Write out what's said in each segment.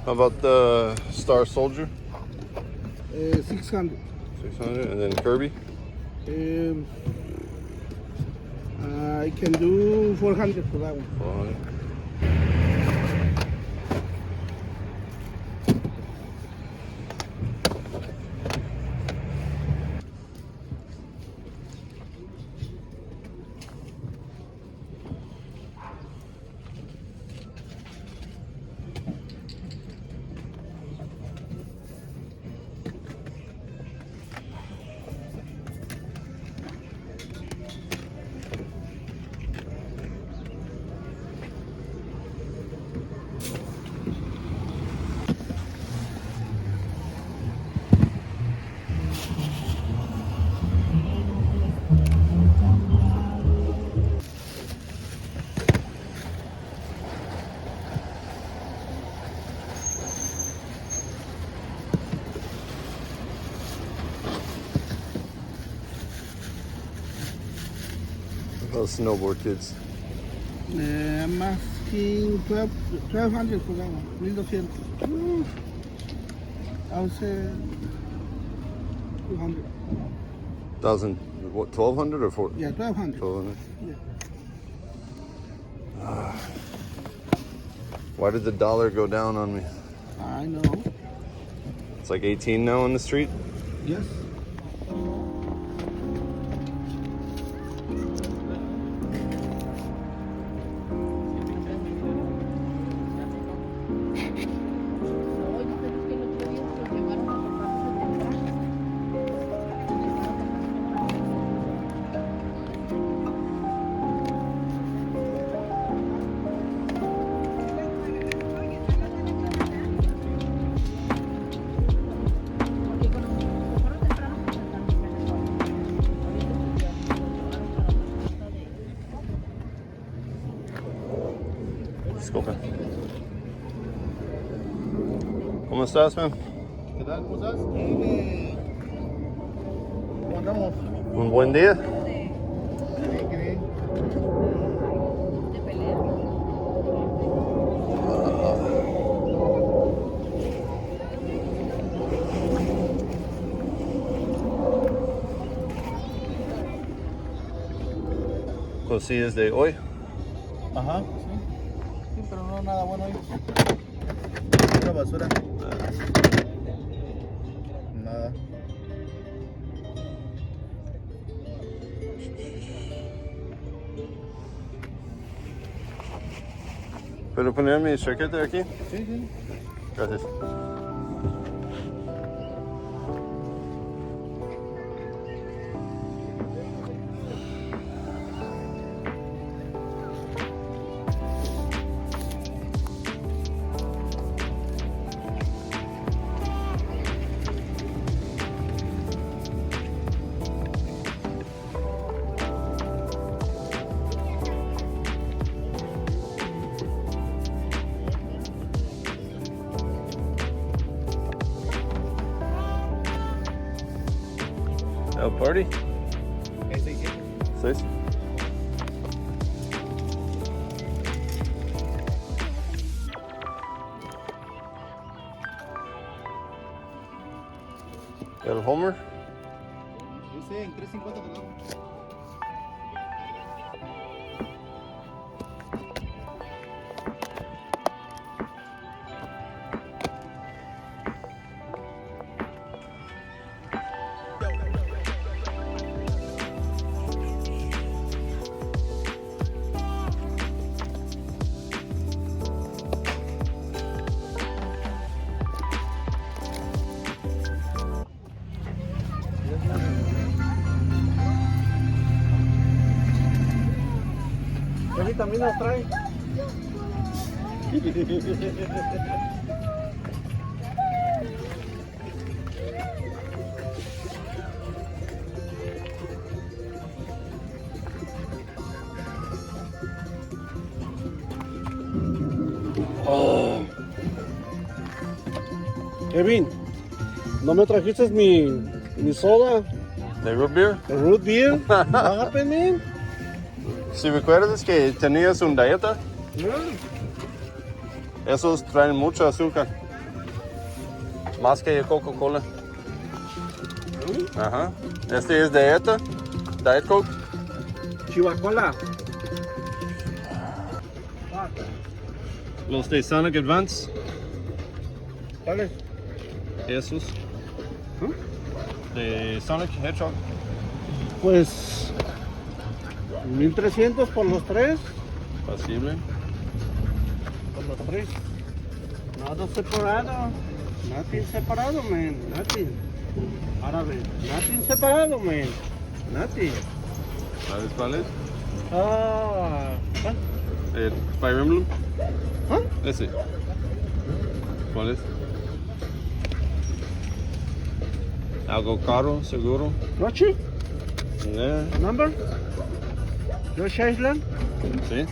How about the Star Soldier? 600. 600. And then Kirby? I can do 400 for that one. 400. Those snowboard kids. I'm asking 1200 for that one. 1200. I would say 200. 1,200 or 4? Yeah, 1200. 1,200. Yeah. Why did the dollar go down on me? I know. It's like 18 now on the street. Yes. Disculpe. ¿Cómo estás, man? ¿Qué tal? ¿Cómo estás? ¿Cómo andamos? Un buen día. Qué bien. Cosillas de hoy. Ajá, sí. Sí, pero no nada bueno hoy. Pura basura. Nada. ¿Puedo poner mi chaqueta aquí? Sí, sí. Gracias. El party? 6. El Homer? Dice en 350 te lo hago. ¿Qué vitaminas trae? Oh. Kevin, ¿no me trajiste mi soda? ¿De root beer? ¿El root beer? What happened, man? Si recuerdas que tenías un dieta, No. esos traen mucho azúcar. Más que Coca-Cola. Ajá. Este es Diet Coke. Chihuahua. Los de Sonic Advance. ¿Cuáles? Esos. De Sonic Hedgehog. Pues 1300 por los tres. Posible. Por los tres. Nada separado. Nothing separado, man. Nothing. Árabe. Nothing separado, man. Nothing. ¿Sabes cuál es? ¿Cuál? El Fire Emblem. ¿Ah? Ese. ¿Cuál es? Algo caro, seguro. ¿Rochi? Yeah. ¿Number? ¿Rochi Island? Sí.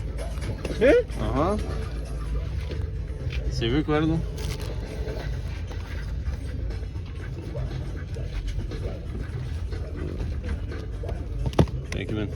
¿Sí? Ajá. Sí, recuerdo. Thank you, man.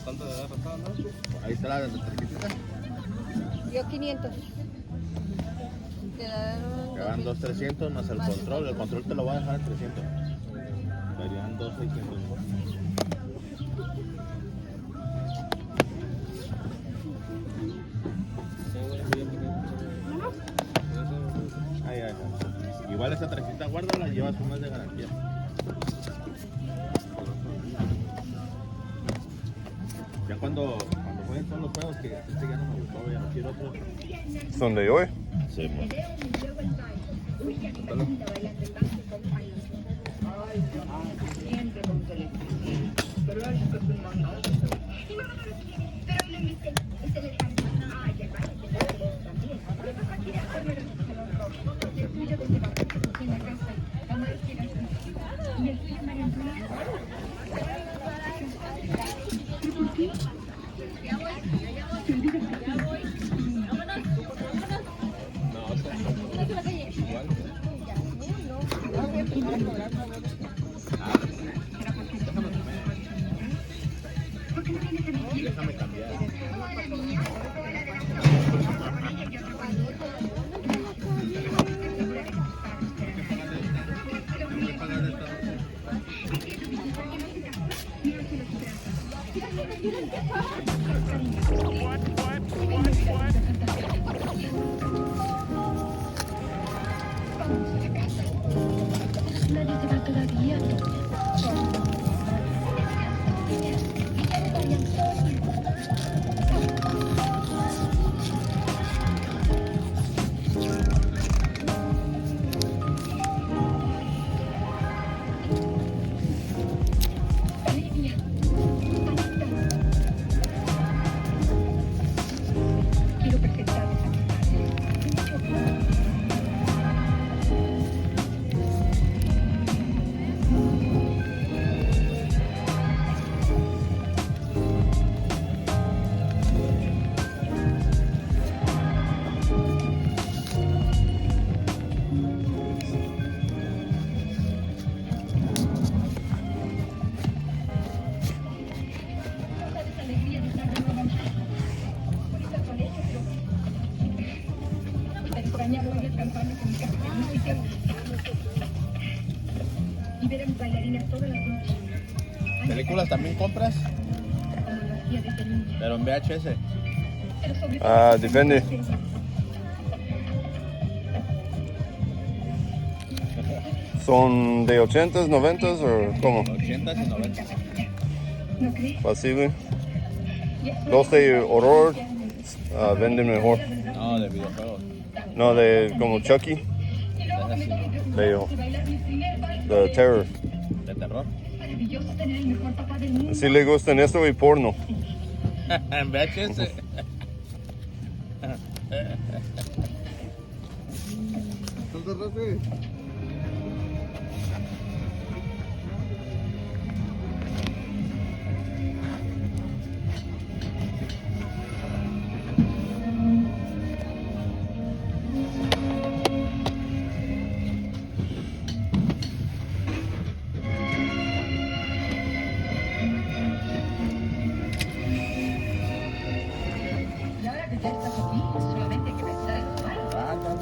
¿Cuánto de edad está, no? Ahí está la tarjetita. Yo 500. Que van 2,300 más el control. El control te lo voy a dejar en 300. Serían 2,600. Ahí está. Igual esta tarjeta guárdala, llevas un mes de garantía. Ya cuando jueguen todos los juegos que este ya no me gustó, ya no quiero otro. ¿Son de hoy? Sí, pues. Déjame cambiar. Nadie se va todavía. Quiero presentarles a y ver a mis bailarinas todas las noches. ¿Películas también compras? Como lo hacía desde niña. Pero en VHS. Pero sobre todo Ah, depende. ¿Son de 80s, 90s o cómo? 80s y 90s. ¿no crees? Posible. Los de horror venden mejor. No, de videojuegos. No, de como Chucky. Esas sí no. De The Terror. De terror. Maravilloso tener el mejor papá del mundo. Sí le gustan eso y porno. En VHS. Y ahora que ya estás aquí, solamente hay que pensar en los malos.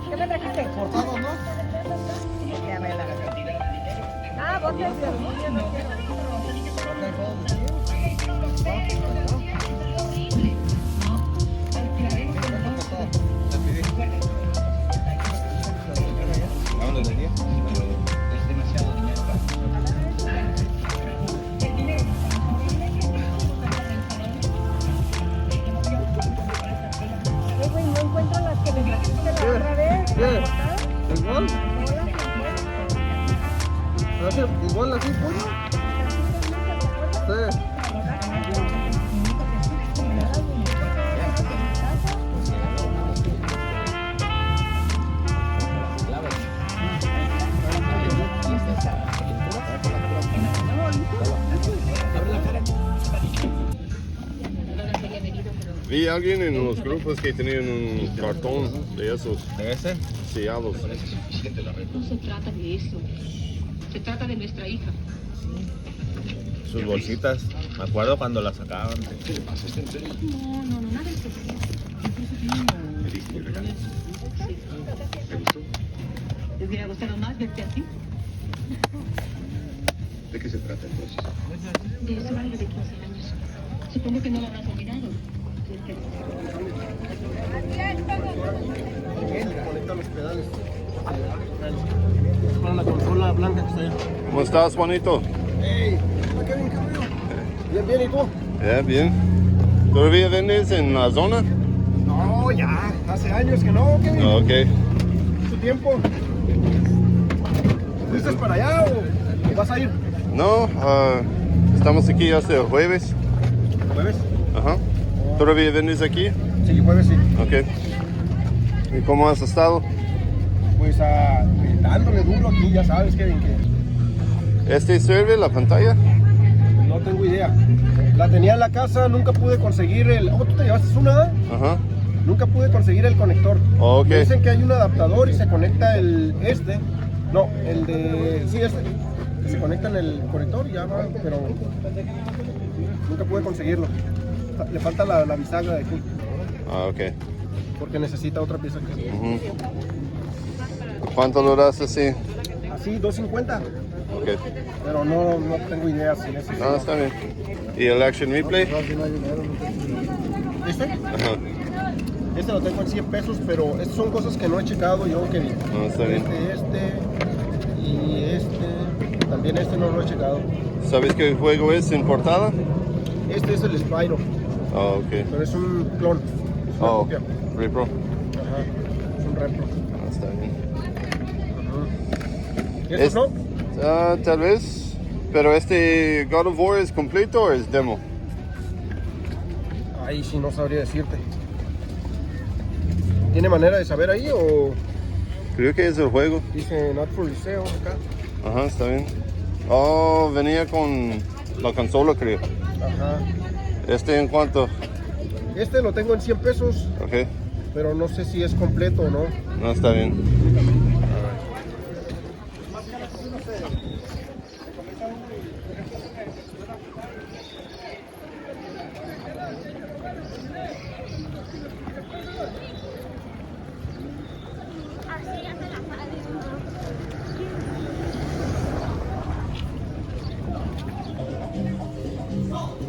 ¿Qué me trajiste? Cortado, ¿no? Ah, vos te yo no quiero. Vámonos de día. Es demasiado dinero. Güey, no encuentro las que me trajiste la otra vez. ¿Igual? ¿Igual así, pollo? Sí. Vi a alguien en los grupos que tenían un cartón de esos ¿De ese? sellados. No se trata de eso. Se trata de nuestra hija. Sus bolsitas. Me acuerdo cuando las sacaban. No, nada de eso. ¿Te hubiera gustado más verte así? ¿De qué se trata entonces? De ese baile de 15 años. Supongo que no lo habrás olvidado. Conecta los pedales. Para la consola blanca que está ahí. ¿Cómo estás, Juanito? ¡Ey! ¿Qué bien, qué bueno? Bien, bien, ¿y tú? Bien. ¿Todavía vendes en la zona? No, ya. Hace años que no, Kevin. Ok. ¿Tu tiempo? ¿Fuiste para allá o vas a ir? No, estamos aquí hasta el jueves. ¿Jueves? Ajá. ¿Todavía vendes aquí? Sí, jueves sí. Ok. ¿Y cómo has estado? Pues dándole duro aquí, ya sabes, Kevin, que ¿Este sirve la pantalla? no tengo idea. La tenía en la casa, nunca pude conseguir el... ¿tú te llevaste una? Ajá. Nunca pude conseguir el conector. Ok. Me dicen que hay un adaptador y se conecta No, el de... Sí, que se conecta en el conector y ya va, pero... Nunca pude conseguirlo. Le falta la bisagra de aquí, Ok. porque necesita otra pieza que... Ujú. ¿Cuánto lo das así? Así, 250. Ok. Pero no tengo idea si necesito. No, está bien. ¿Y el Action Replay? ¿Este? Ajá. Este lo tengo en 100 pesos, pero estas son cosas que no he checado yo, Kevin. No, está bien. Y este. También este no lo he checado. ¿Sabes qué juego es en portada? Este es el Spyro, Oh, ok. pero es un clon. Es una Oh, copia. repro. Ajá. Es un repro. Ah, está bien. ¿Y estos no? Tal vez. Pero este God of War es completo o es demo? Ahí sí no sabría decirte. ¿Tiene manera de saber ahí o Creo que es el juego. dice not for sale acá? Ajá, está bien. Oh, venía con la consola, creo. Ajá. ¿Este en cuánto? Este lo tengo en 100 pesos, Ok. pero no sé si es completo o no. No, está bien.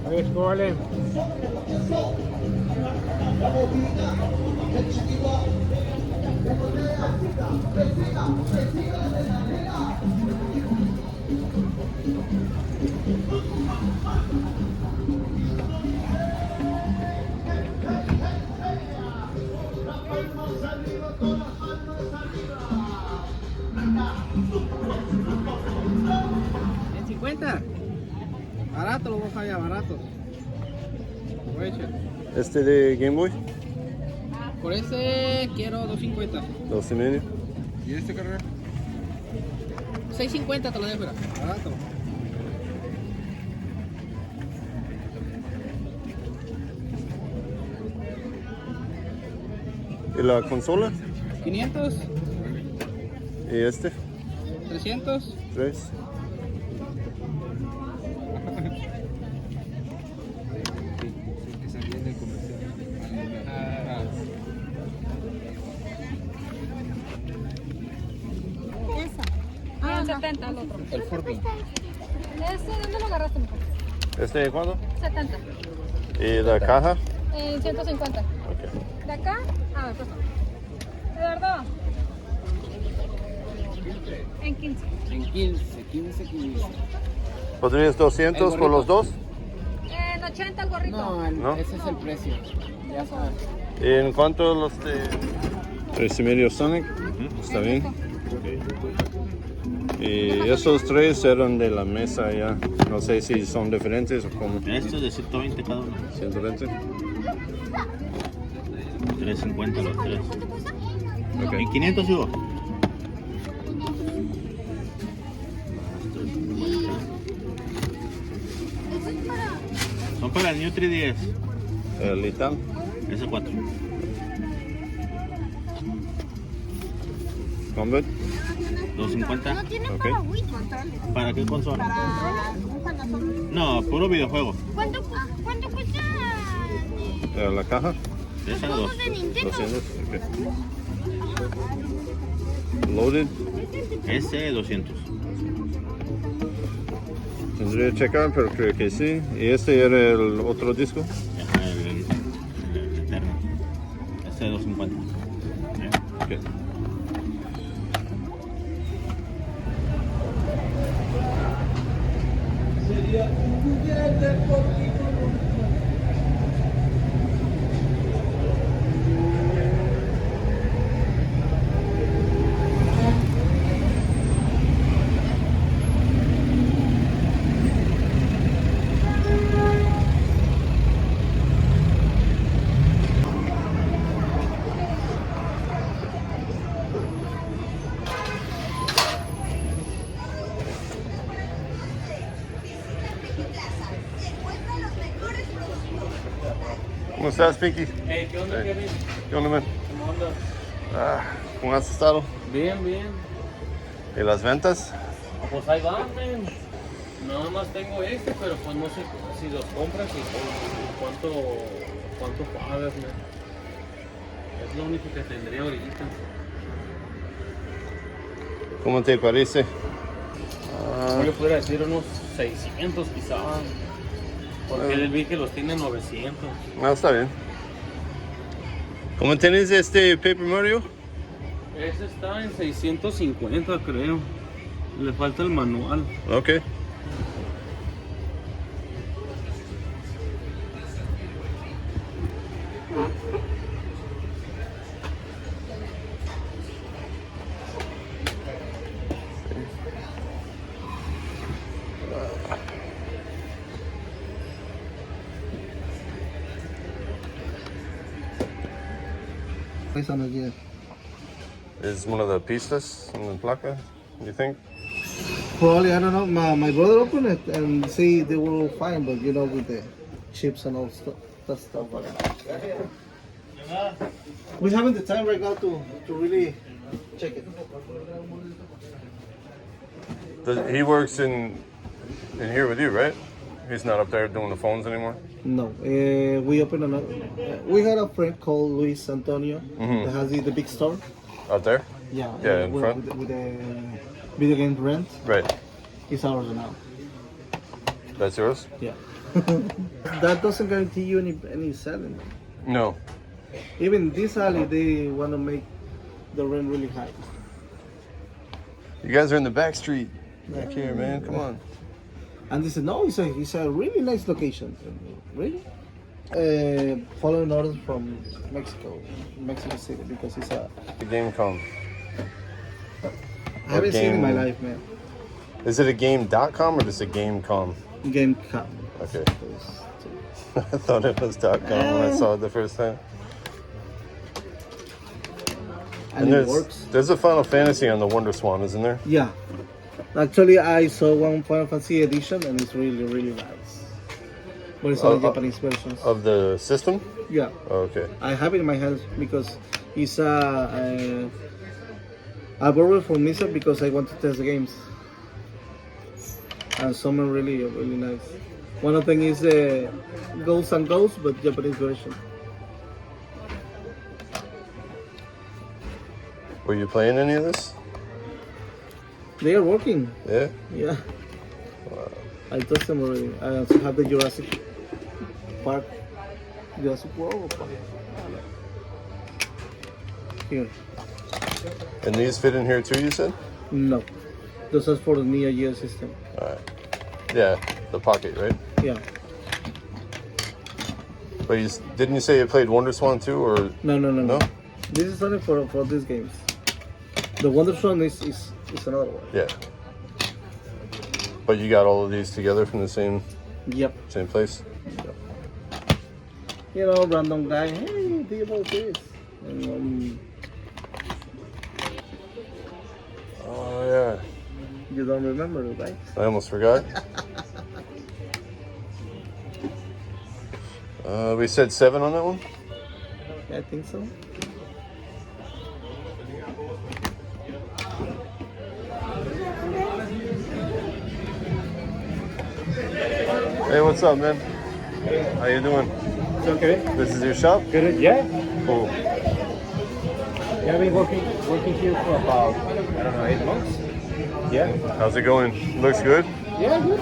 A ver, ¿cómo vale? Barato, lo voy a fallar, barato. Aprovechen. Este de Game Boy, Por ese quiero 250. 2.5. ¿Y este carnal? 650 te lo dejo, mira. Barato. ¿Y la consola? 500, ¿Y este? 300. 3. Ah, 70 el otro. El Furby. ¿Ese dónde lo agarraste, mejor? ¿Este de cuándo? 70. ¿Y la caja? 150. Ok. ¿De acá? Ah, pues. Eduardo. En 15. En 15. ¿Podrías 200 por los dos? En 80 el gorrito. ¿No? Ese es el precio. Ya sabes. ¿Y en cuánto los de 3.5 Sonic? Está bien. Y esos 3 eran de la mesa ya. No sé si son diferentes o cómo. Esto es de 120 cada uno. 120. 350 los 3. Ok. ¿Y 500 Hugo? Son para el Nutri 10. El Lital. Ese 4. Combat. 250. Ok. ¿Para qué consola? No, puro videojuego. ¿Cuánto cuesta? La caja. Esa 2. 200. Ok. Loaded. Ese 200. Tendría que checar, pero creo que sí. ¿Y este era el otro disco? El eterno. Ese 250. Ok. ¿Cómo estás, Pinky? Hey, ¿qué onda, Kevin? ¿Qué onda, man? ¿Cómo andas? ¿Cómo has estado? Bien, bien. ¿Y las ventas? Pues ahí van, men. Nada más tengo este, pero pues no sé si los compras y cuánto pagas, men. Es lo único que tendría ahorita. ¿Cómo te parece? Yo le pudiera decir unos 600 quizás. Porque él vi que los tiene 900. No, está bien. ¿Cómo tienes este Paper Mario? Ese está en 650, creo. Le falta el manual. Ok. Is one of the pistas in the placa, you think? Probably, I don't know. My brother opened it and see they were all fine, but you know, with the chips and all stuff, that stuff. We haven't the time right now to really check it. He works in here with you, right? He's not up there doing the phones anymore? No, we opened another. We had a friend called Luis Antonio that has the big store. Out there? Yeah, Yeah, in front? with the video game rent. Right. It's ours now. That's yours? Yeah. That doesn't guarantee you any selling. No. Even this alley, they want to make the rent really high. You guys are in the back street. Back here, man. Come on. And they said, no, it's a really nice location. Really? Following orders from Mexico City, because it's a... The GameCom. I haven't seen it in my game- life, man. Is it a game.com or just a GameCom? GameCube. Okay. I thought it was .com when I saw it the first time. And it works. There's a Final Fantasy on the Wonder Swan, isn't there? Yeah. Actually, I saw one Final Fantasy edition and it's really, really nice. But it's only Japanese versions. Of the system? Yeah. Oh, okay. I have it in my hands because it's I borrowed from Misa because I want to test the games. And some are really, really nice. One of them is Ghosts and Ghosts, but Japanese version. Were you playing any of this? They are working. Yeah? Yeah. Wow. I touched them already. I also have the Jurassic Park. Jurassic World Park. Here. And these fit in here too, you said? No. Those are for the Neo Geo system. Alright. Yeah, the Pocket, right? Yeah. But didn't you say you played Wonder Swan too, or? No. This is only for these games. The Wonder Swan is another one. Yeah. But you got all of these together from the same place? Yep. You know, random guy, hey, do you know this? And, oh yeah. you don't remember it, right? I almost forgot. We said 7 on that one? I think so. Hey, what's up, man? How you doing? It's okay. This is your shop? Good. Yeah. Cool. Yeah, I've been working here for about, I don't know, 8 months. Yeah. How's it going? Looks good? Yeah, good.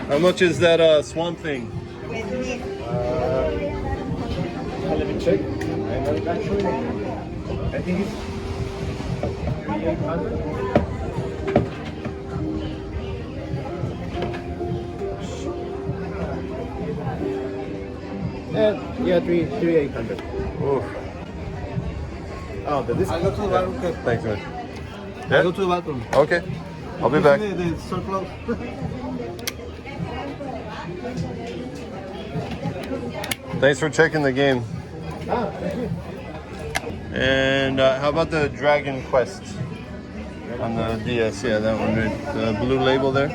How much is that Swan thing? Let me check. I think it's 3,800. Yeah, 3,800. Oof. Oh, the discount. I go to the bathroom. Okay. Thanks, man. I go to the bathroom. Okay. I'll be back. It's so close. Thanks for checking the game. Thank you. And how about the Dragon Quest on the DS? Yeah, that one, right? The blue label there.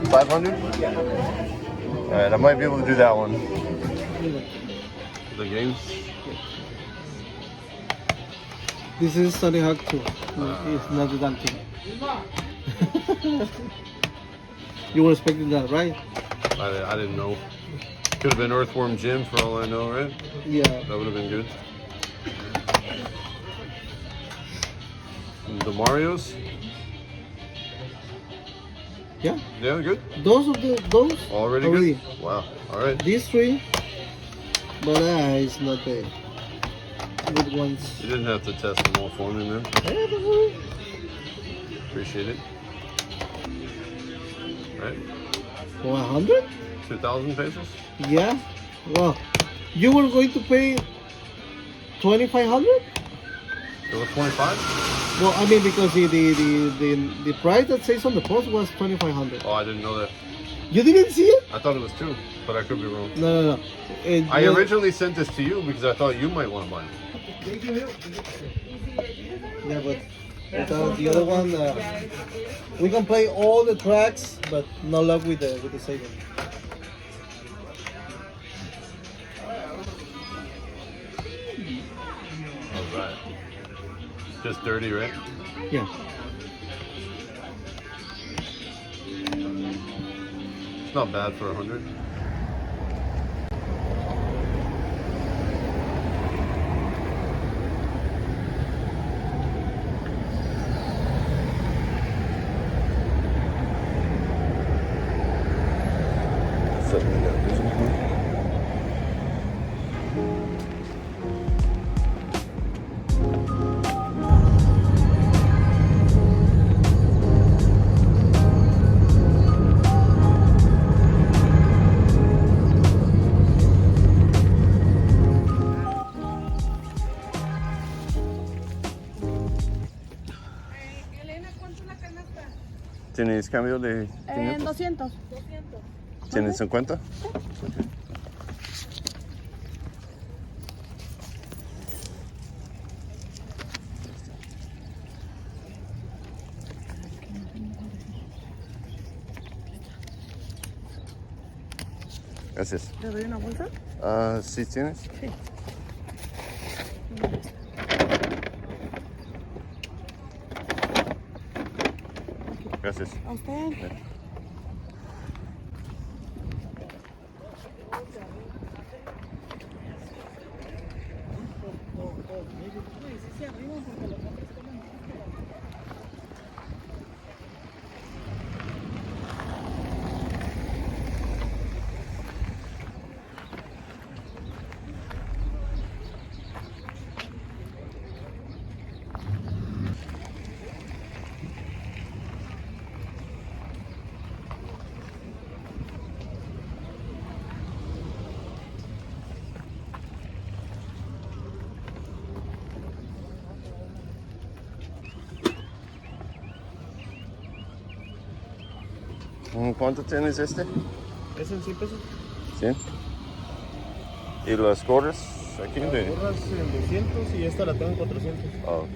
500? All right, I might be able to do that one. The games. This is Sony Hawk 2. It's not the damn thing. You were expecting that, right? I didn't know. Could have been Earthworm Jim for all I know, right? Yeah. That would have been good. And the Marios? Yeah. Yeah, good. Those Already good? Wow. All right. These 3, but it's not the good ones. You didn't have to test them all for me, man. Yeah, don't worry. Appreciate it. Right? For 100? 2,000 pesos? Yeah. Well, you were going to pay 2,500? It was 25? Well, I mean, because the price that says on the post was 2,500. Oh, I didn't know that. You didn't see it? I thought it was 2, but I could be wrong. No. I originally sent this to you because I thought you might want to buy it. Yeah, but the other one, we can play all the tracks, but no luck with the Sega. All right. Just dirty, right? Yeah. It's not bad for 100. ¿Tienes cambio de 500? 200. ¿Tienes 50? Gracias. ¿Te doy una bolsa? Ah, ¿sí tienes? Sí. Gracias. ¿A usted? ¿Cuánto tienes este? ¿Es en 100 pesos? 100. ¿Y las gorras aquí? Las gorras en 200 y esta la tengo en 400. Ah, ok.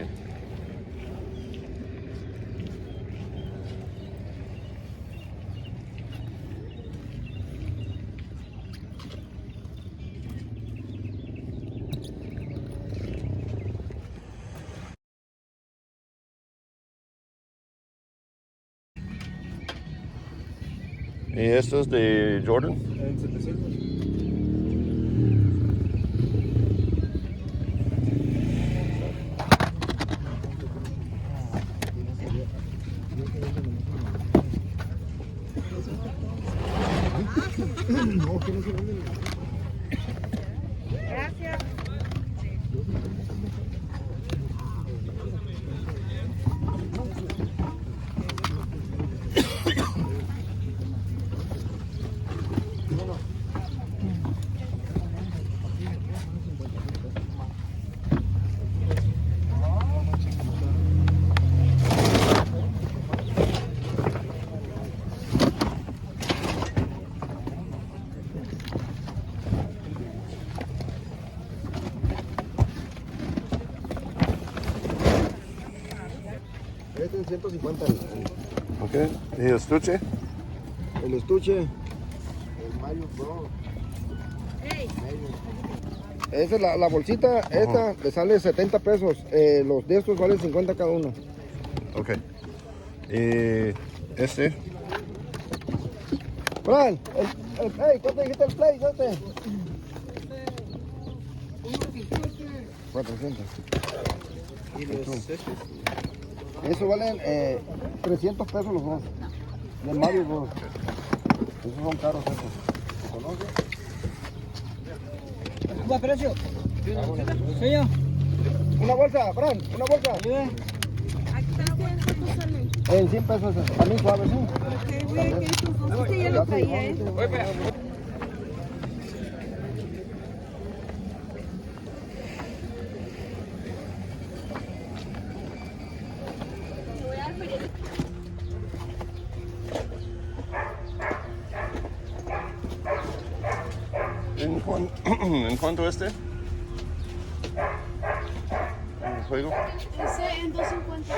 ¿Y esto es de Jordan? En 700. Gracias. Este es 150. Ok. ¿Y el estuche? El estuche. El Mario Pro. Esa es la bolsita, esta le sale 70 pesos. Los de estos valen 50 cada uno. Ok. ¿Y este? Fran, el Play, ¿cuánto dijiste el Play? Este? 400. ¿Y los estos? Eso valen 300 pesos los dos. Del Mario Bros. Esos son caros esos. ¿Se conoce? ¿Cuál precio? Soy yo. Una bolsa, Fran, una bolsa. Ayude. En 100 pesos, también suave, ¿sí? Este ya lo traía, ¿eh? ¿En cuánto este? ¿El juego? Ese en 250.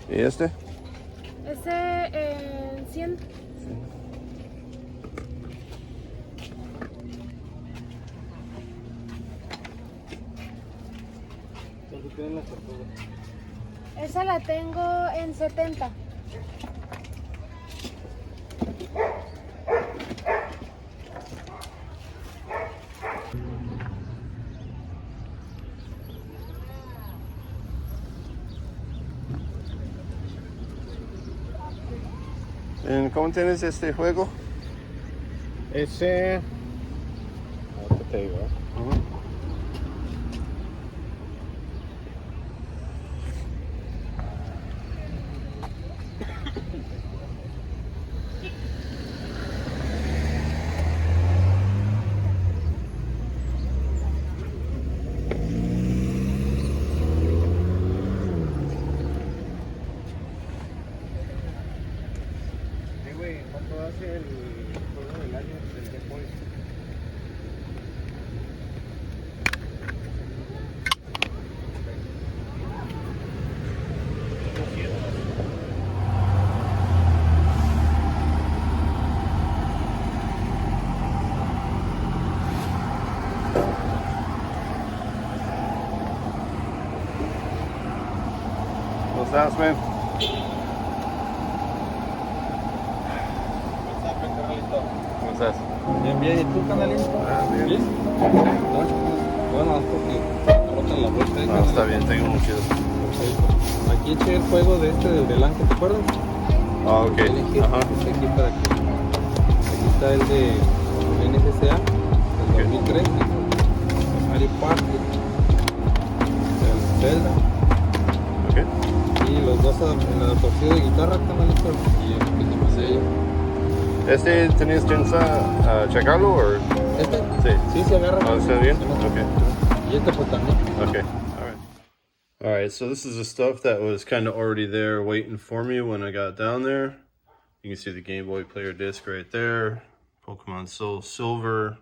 ¿Y este? Ese en 100. Esa la tengo en 70. ¿Cómo tienes este juego? Ese... Ahorita te digo, What's that, man? What's that? Bien, bien. ¿Y tú, canalito? Bien. Bueno, porque botan la vuelta. No, está bien, tengo un chido. Aquí eché el juego de este del Ángel, ¿te acuerdas? Ah, ok. Elegí Ajá. aquí para que. Aquí está el de NSCA del 2003. Mario Party. El Zelda. Ok. Y los dos en la adaptación de guitarra, canalito. Y el que te pasé yo. ¿Este tenías chance a checarlo o...? ¿Este? Sí. Sí, se agarra. Oh, ¿está bien? Se me- Okay. Y este pues también. Okay. All right, so this is the stuff that was kind of already there waiting for me when I got down there. You can see the Game Boy player disc right there. Pokemon Soul Silver.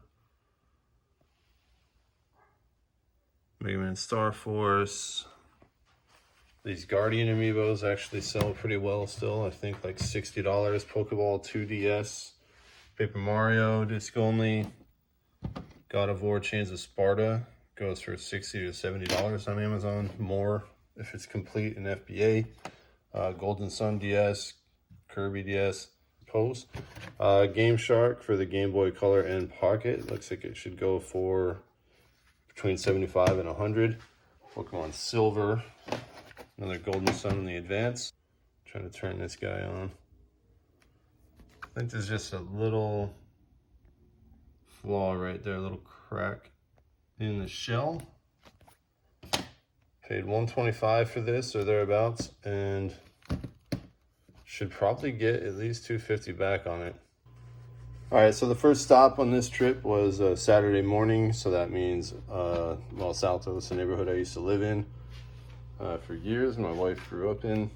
Mega Man Star Force. These Guardian amiibos actually sell pretty well still. I think like $60. Pokeball 2DS. Paper Mario disc only. God of War Chains of Sparta goes for $60 to $70 on Amazon. More if it's complete in FBA. Golden Sun DS, Kirby DS, Pose. Game Shark for the Game Boy Color and Pocket. Looks like it should go for between $75 and $100. Pokemon Silver. Another Golden Sun in the Advance. Trying to turn this guy on. I think there's just a little flaw right there, a little crack in the shell. Paid $125 for this or thereabouts, and should probably get at least $250 back on it. All right, so the first stop on this trip was Saturday morning, so that means Los Altos, the neighborhood I used to live in for years. My wife grew up in.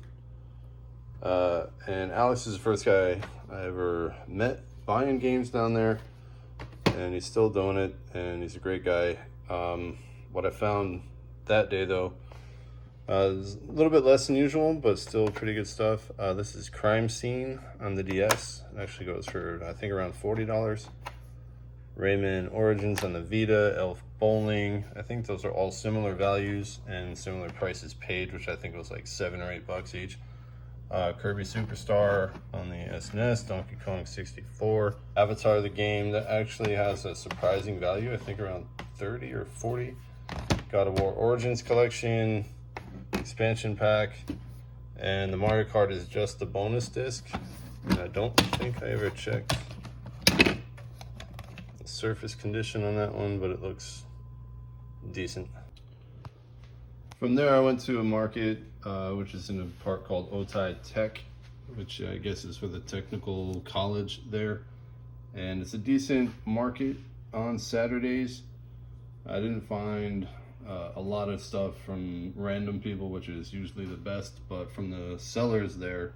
And Alex is the first guy I ever met buying games down there, and he's still doing it, and he's a great guy. What I found that day though is a little bit less than usual, but still pretty good stuff. This is Crime Scene on the DS. It actually goes for I think around $40. Rayman Origins on the Vita, Elf Bowling. I think those are all similar values and similar prices paid, which I think was like $7 or $8 each. Kirby Superstar on the SNES, Donkey Kong 64. Avatar the game that actually has a surprising value, I think around 30 or 40. God of War Origins Collection, expansion pack, and the Mario Kart is just the bonus disc. And I don't think I ever checked the surface condition on that one, but it looks decent. From there, I went to a market, which is in a park called Otai Tech, which I guess is for the technical college there. And it's a decent market on Saturdays. I didn't find a lot of stuff from random people, which is usually the best, but from the sellers there,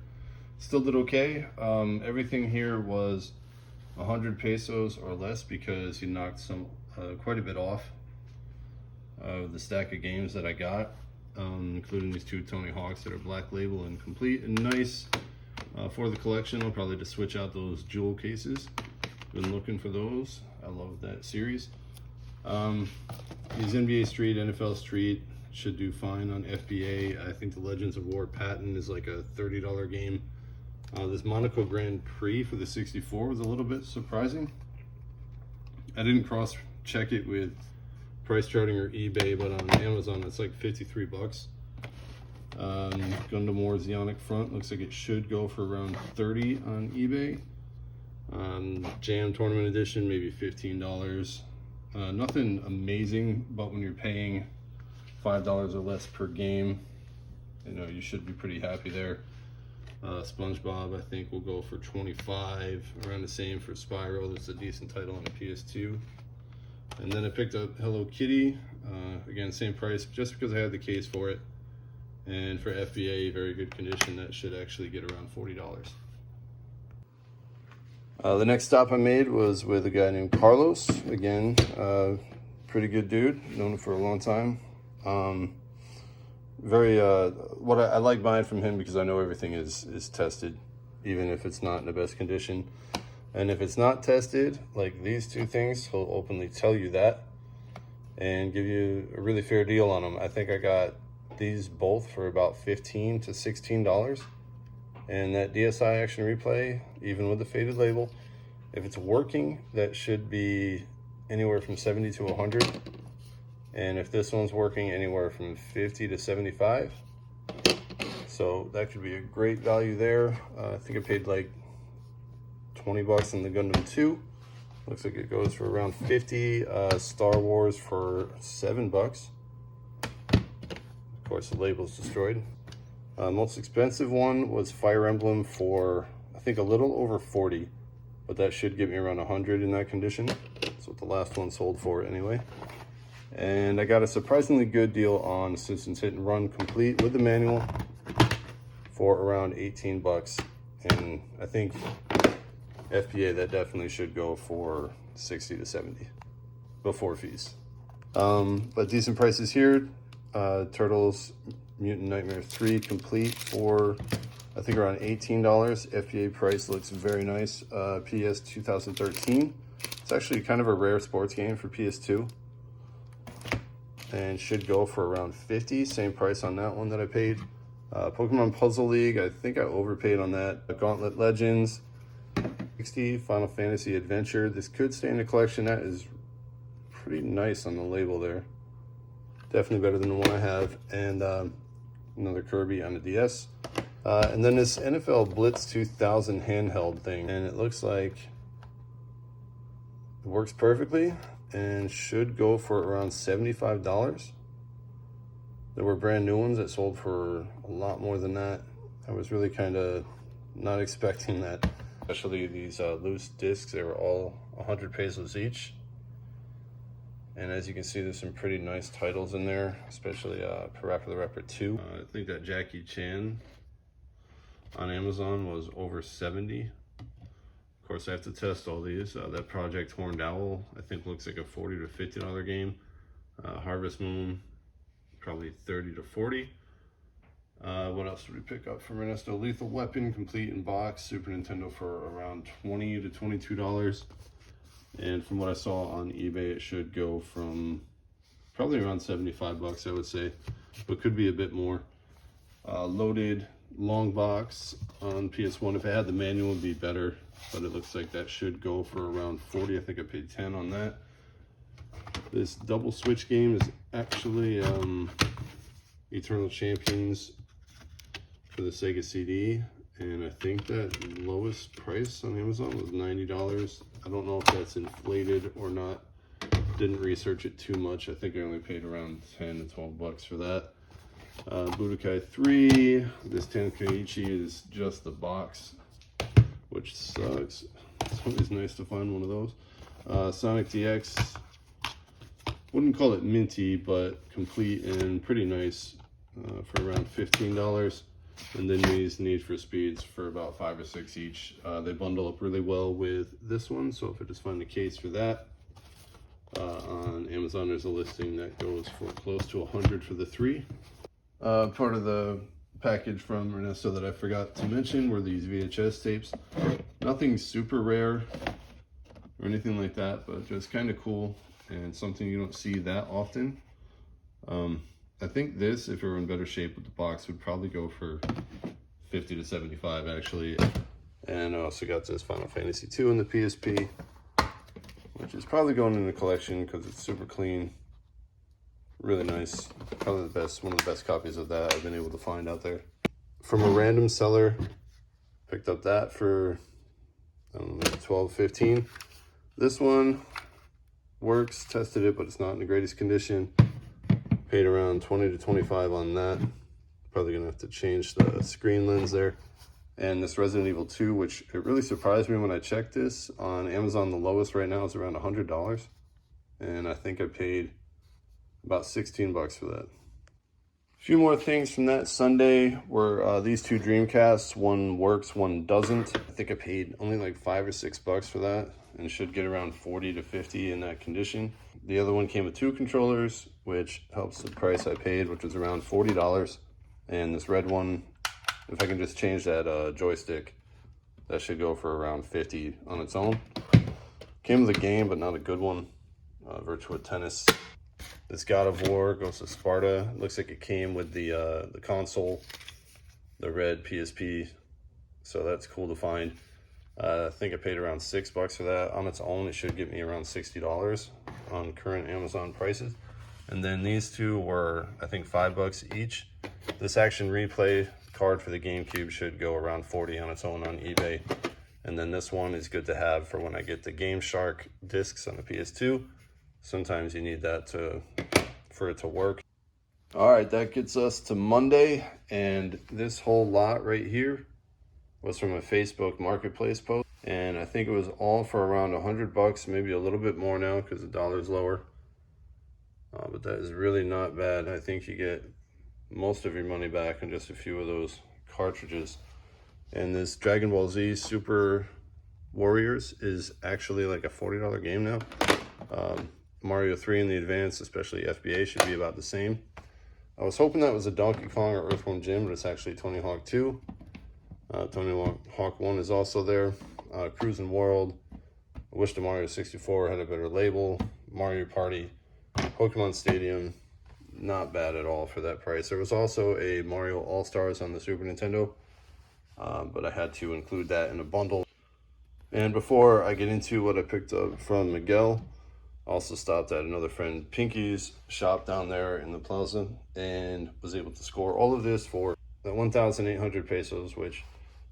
still did okay. Everything here was 100 pesos or less because he knocked quite a bit off of the stack of games that I got, including these two Tony Hawks that are black label and complete and nice for the collection. I'll probably just switch out those jewel cases. Been looking for those. I love that series. These NBA Street, NFL Street should do fine on FBA. I think the Legends of War Patton is like a $30 game. This Monaco Grand Prix for the 64 was a little bit surprising. I didn't cross check it with Price Charting or eBay, but on Amazon it's like $53. Gundam War Zeonic Front looks like it should go for around $30 on eBay. Jam Tournament Edition maybe $15. Nothing amazing, but when you're paying $5 or less per game, you know, you should be pretty happy there. SpongeBob I think will go for $25, around the same for Spyro. That's a decent title on the PS2. And then I picked up Hello Kitty, again same price, just because I had the case for it. And for FBA, very good condition, that should actually get around $40. The next stop I made was with a guy named Carlos. Again, pretty good dude, known him for a long time. What I like buying from him because I know everything is tested, even if it's not in the best condition. And if it's not tested, like these two things, he'll openly tell you that. and give you a really fair deal on them. I think I got these both for about $15 to $16. And that DSi Action Replay, even with the faded label, if it's working, that should be anywhere from 70 to 100. And if this one's working, anywhere from 50 to 75. So that could be a great value there. I think I paid like 20 bucks in the Gundam 2. Looks like it goes for around 50. Star Wars for 7 bucks. Of course, the label's destroyed. Most expensive one was Fire Emblem for, I think, a little over 40, but that should get me around 100 in that condition. That's what the last one sold for anyway. And I got a surprisingly good deal on Simpsons Hit and Run Complete with the manual for around 18 bucks. And I think FBA, that definitely should go for 60 to 70 before fees. But decent prices here. Turtles Mutant Nightmare 3 Complete for, I think, around $18. FBA price looks very nice. PS 2013. It's actually kind of a rare sports game for PS2. And should go for around 50. Same price on that one that I paid. Pokemon Puzzle League, I think I overpaid on that. Gauntlet Legends, 60. Final Fantasy Adventure. This could stay in the collection. That is pretty nice on the label there. Definitely better than the one I have. And another Kirby on the DS. And then this NFL Blitz 2000 handheld thing. And it looks like it works perfectly and should go for around $75. There were brand new ones that sold for a lot more than that. I was really kind of not expecting that. Especially these loose discs, they were all 100 pesos each. And as you can see, there's some pretty nice titles in there, especially Parappa the Rapper 2. I think that Jackie Chan on Amazon was over 70. Of course, I have to test all these. That Project Horned Owl, I think, looks like a $40 to $50 game. Harvest Moon, probably 30 to 40. What else did we pick up from Ernesto? Lethal Weapon, complete in box, Super Nintendo for around $20 to $22. And from what I saw on eBay, it should go from probably around 75 bucks, I would say, but could be a bit more. Loaded long box on PS1. If I had the manual, it would be better, but it looks like that should go for around 40. I think I paid 10 on that. This double switch game is actually Eternal Champions for the Sega CD, and I think that lowest price on Amazon was $90. I don't know if that's inflated or not. Didn't research it too much. I think I only paid around 10 to 12 bucks for that. Budokai 3. This Tenkaichi is just the box, which sucks. It's always nice to find one of those. Sonic DX. Wouldn't call it minty, but complete and pretty nice for around $15. And then these Need for Speeds for about 5 or 6 each. They bundle up really well with this one, so if I just find the case for that, on Amazon there's a listing that goes for close to 100 for the 3. Part of the package from Ernesto that I forgot to mention were these VHS tapes. Nothing super rare or anything like that, but just kind of cool and something you don't see that often. I think this, if it were in better shape with the box, would probably go for 50 to 75 actually. And I also got this Final Fantasy 2 in the PSP, which is probably going in the collection because it's super clean. Really nice. Probably the best, one of the best copies of that I've been able to find out there. From a random seller, picked up that for, I don't know, maybe 12, 15. This one works, tested it, but it's not in the greatest condition. Paid around 20 to 25 on that. Probably gonna have to change the screen lens there. And this Resident Evil 2, which it really surprised me when I checked this on Amazon. The lowest right now is around $100. And I think I paid about 16 bucks for that. A few more things from that Sunday were these two Dreamcasts. One works, one doesn't. I think I paid only like 5 or 6 bucks for that and should get around 40 to 50 in that condition. The other one came with 2 controllers, which helps the price I paid, which was around $40. And this red one, if I can just change that joystick, that should go for around 50 on its own. Came with a game, but not a good one. Virtua Tennis. This God of War Ghost of Sparta. Looks like it came with the console, the red PSP. So that's cool to find. I think I paid around $6 for that. On its own, it should get me around $60 on current Amazon prices. And then these two were, I think, $5 each. This Action Replay card for the GameCube should go around $40 on its own on eBay. And then this one is good to have for when I get the Game Shark discs on the PS2. Sometimes you need that for it to work. All right, that gets us to Monday. And this whole lot right here was from a Facebook Marketplace post. And I think it was all for around $100, maybe a little bit more now because the dollar's lower. But that is really not bad. I think you get most of your money back in just a few of those cartridges. And this Dragon Ball Z Super Warriors is actually like a $40 game now. Mario 3 in the Advance, especially FBA, should be about the same. I was hoping that was a Donkey Kong or Earthworm Jim, but it's actually Tony Hawk 2. Tony Hawk 1 is also there. Cruising World. I wish the Mario 64 had a better label. Mario Party. Pokemon Stadium. Not bad at all for that price. There was also a Mario All-Stars on the Super Nintendo, but I had to include that in a bundle. And before I get into what I picked up from Miguel, I also stopped at another friend Pinky's shop down there in the plaza and was able to score all of this for 1,800 pesos, which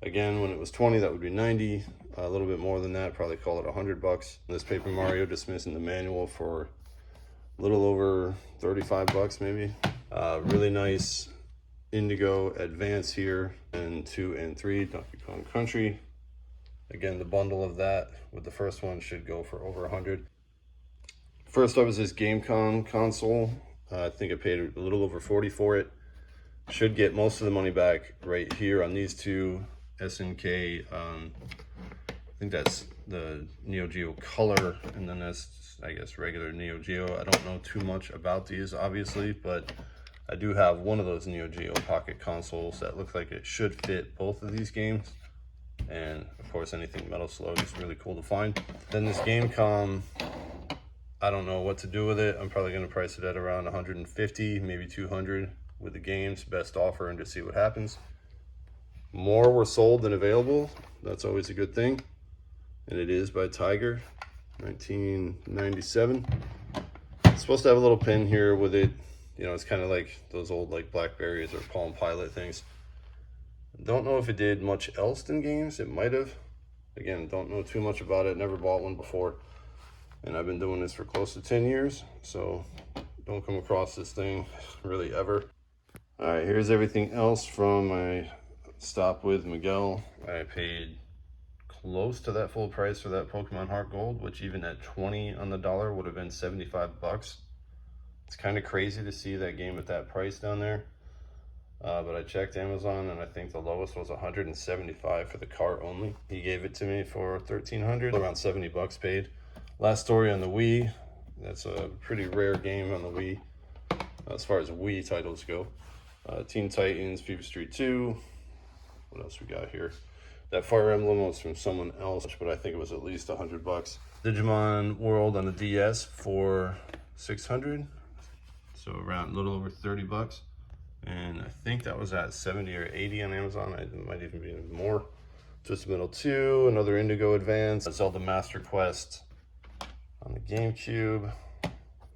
again, when it was 20, that would be 90. A little bit more than that, probably call it $100. This Paper Mario, just missing the manual, for a little over $35 maybe. Really nice Indigo Advance here, and 2 and 3 Donkey Kong Country. Again, the bundle of that with the first one should go for over 100. First up is this GameCube console. I think I paid a little over 40 for it. Should get most of the money back right here on these two SNK. I think that's the Neo Geo Color, and then that's, I guess, regular Neo Geo. I don't know too much about these, obviously, but I do have one of those Neo Geo Pocket consoles that looks like it should fit both of these games. And of course, anything Metal Slug is really cool to find. Then this Gamecom, I don't know what to do with it. I'm probably going to price it at around 150, maybe 200 with the games, best offer, and just see what happens. More were sold than available. That's always a good thing. And it is by Tiger, 1997. It's supposed to have a little pin here with it. You know, it's kind of like those old like Blackberries or Palm Pilot things. Don't know if it did much else in games. It might have. Again, don't know too much about it. Never bought one before. And I've been doing this for close to 10 years. So don't come across this thing really ever. All right, here's everything else from my stop with Miguel. I paid close to that full price for that Pokemon Heart Gold, which even at 20 on the dollar would have been $75. It's kind of crazy to see that game at that price down there. But I checked Amazon, and I think the lowest was $175 for the cart only. He gave it to me for $1,300, around $70 paid. Last Story on the Wii. That's a pretty rare game on the Wii as far as Wii titles go. Teen Titans, FIFA Street 2. What else we got here? That Fire Emblem was from someone else, but I think it was at least $100. Digimon World on the DS for $600, so around a little over $30. And I think that was at 70 or 80 on Amazon. It might even be more. Twisted Metal 2, another Indigo Advance, Zelda Master Quest on the GameCube,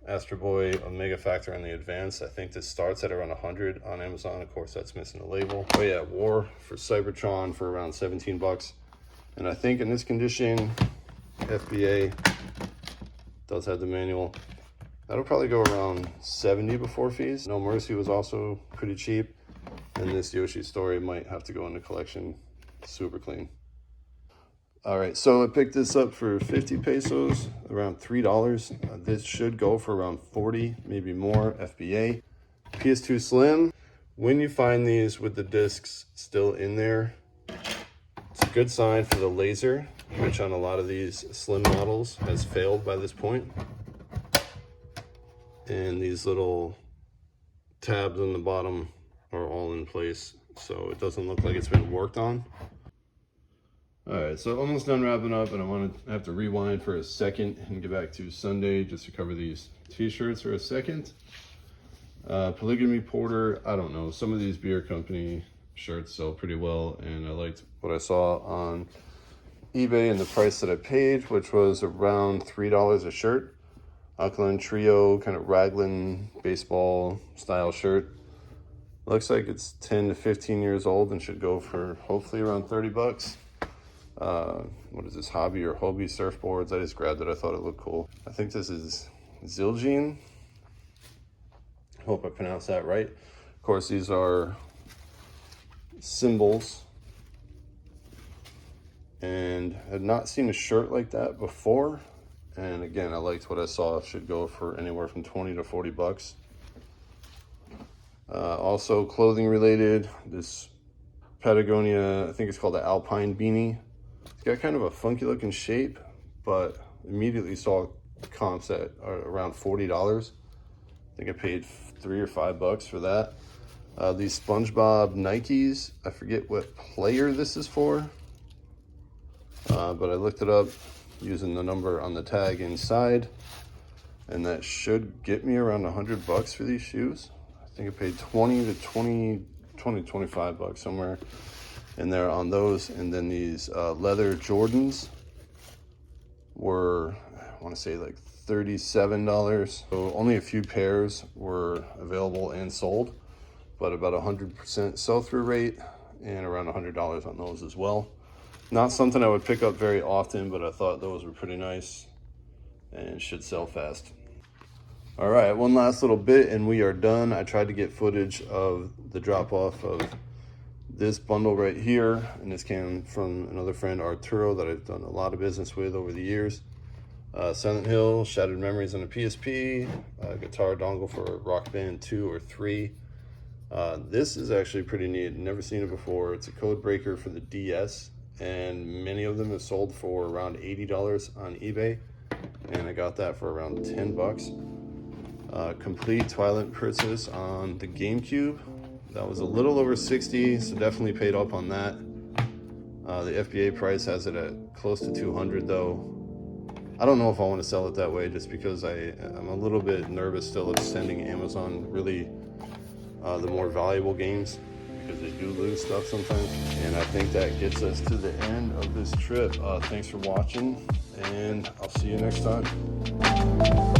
Astro Boy Omega Factor on the Advance. I think this starts at around 100 on Amazon. Of course, that's missing the label. Oh yeah, War for Cybertron for around $17. And I think in this condition, FBA does have the manual. That'll probably go around 70 before fees. No Mercy was also pretty cheap. And this Yoshi Story might have to go in the collection. Super clean. All right, so I picked this up for 50 pesos, around $3. This should go for around 40, maybe more, FBA. PS2 Slim. When you find these with the discs still in there, it's a good sign for the laser, which on a lot of these Slim models has failed by this point. And these little tabs on the bottom are all in place, so it doesn't look like it's been worked on. Alright, so almost done wrapping up, and I have to rewind for a second and get back to Sunday just to cover these t-shirts for a second. Polygamy Porter, I don't know, some of these beer company shirts sell pretty well, and I liked what I saw on eBay and the price that I paid, which was around $3 a shirt. Alkaline Trio, kind of raglan baseball style shirt. Looks like it's 10 to 15 years old and should go for hopefully around 30 bucks. What is this, Hobby or Hobie surfboards? I just grabbed it, I thought it looked cool. I think this is Zildjian. Hope I pronounced that right. Of course, these are symbols. And I had not seen a shirt like that before. And again, I liked what I saw. It should go for anywhere from 20 to 40 bucks. Also clothing related, this Patagonia, I think it's called the Alpine beanie. It's got kind of a funky looking shape, but immediately saw comps at around $40. I think I paid $3 or $5 for that. These SpongeBob Nikes, I forget what player this is for, but I looked it up using the number on the tag inside, and that should get me around $100 for these shoes. I think I paid 25 bucks somewhere in there on those. And then these leather Jordans were, I want to say like $37. So only a few pairs were available and sold, but about 100% sell-through rate and around $100 on those as well. Not something I would pick up very often, but I thought those were pretty nice and should sell fast. All right, one last little bit and we are done. I tried to get footage of the drop off of this bundle right here, and this came from another friend, Arturo, that I've done a lot of business with over the years. Silent Hill, Shattered Memories on a PSP, guitar dongle for Rock Band 2 or 3. This is actually pretty neat, never seen it before. It's a code breaker for the DS, and many of them have sold for around $80 on eBay, and I got that for around 10 bucks. Complete Twilight Princess on the GameCube. That was a little over 60, so definitely paid up on that. The FBA price has it at close to 200 though. I don't know if I want to sell it that way, just because I'm a little bit nervous still of sending Amazon really the more valuable games, because they do lose stuff sometimes. And I think that gets us to the end of this trip. Thanks for watching, and I'll see you next time.